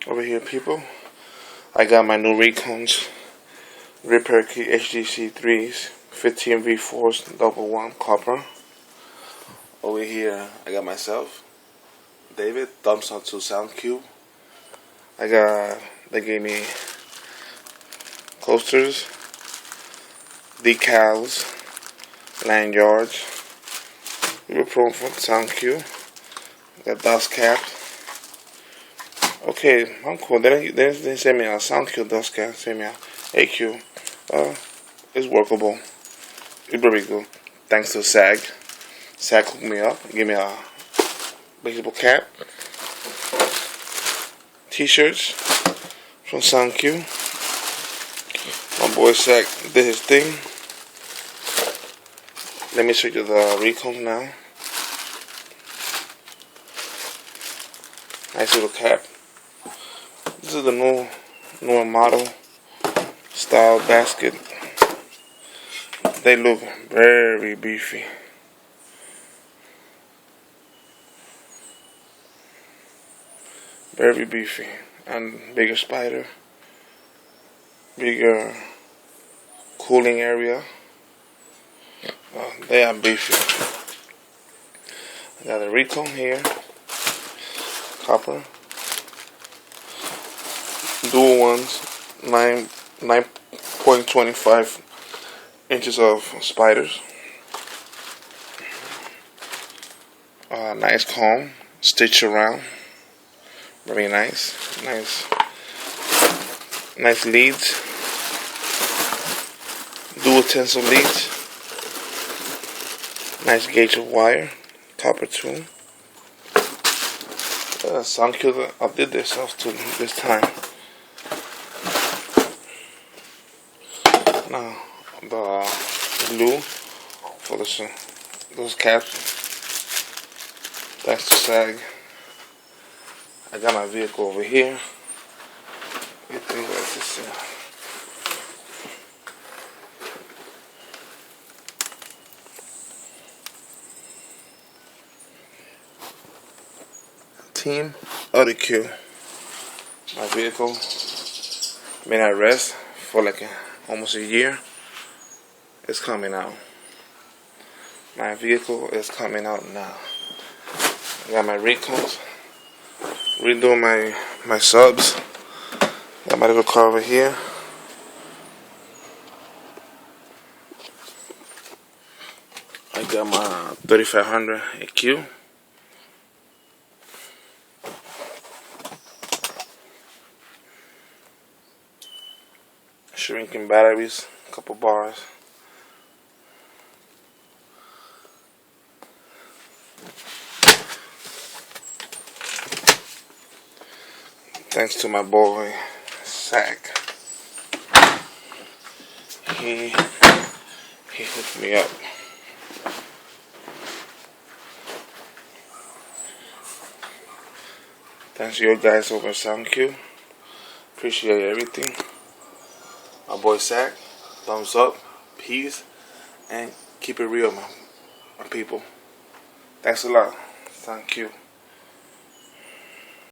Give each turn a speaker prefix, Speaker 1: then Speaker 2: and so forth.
Speaker 1: Over here, people, I got my new Recons RPK HDC315 V4s double one copper. Over here, I got myself, David, thumbs up to Qubed. They gave me coasters, decals, lanyards. We were pro from Qubed. Got dust caps. Okay, I'm cool. They didn't send me a Qubed dust cap. Send me a AQ. It's workable. It's very good. Thanks to SAG. SAG hooked me up. Give me a baseball cap. T-shirts from Qubed. My boy SAG did his thing. Let me show you the Recons now. Nice little cap. This is the newer model style basket. They look very beefy. Very beefy. And bigger spider. Bigger cooling area. They are beefy. I got a Recon here. Copper. Dual ones. 9.25 inches of spiders. Nice comb. Stitch around. Very nice. Nice leads. Dual tensile leads. Nice gauge of wire. Copper too. Qubed outdid themselves too this time. Now the glue for those caps. Thanks to SAG. I got my vehicle over here. Team RPK. My vehicle been at rest for like almost a year. It's coming out. My vehicle is coming out now. I got my Recons. Redoing my subs. Got my little car over here. I got my 3500 AQ. Shrinking batteries, a couple bars. Thanks to my boy SAG. He hooked me up. Thanks to you guys over at Qubed. Appreciate everything. My boy SAG, thumbs up, peace, and keep it real, my people. Thanks a lot. Qubed.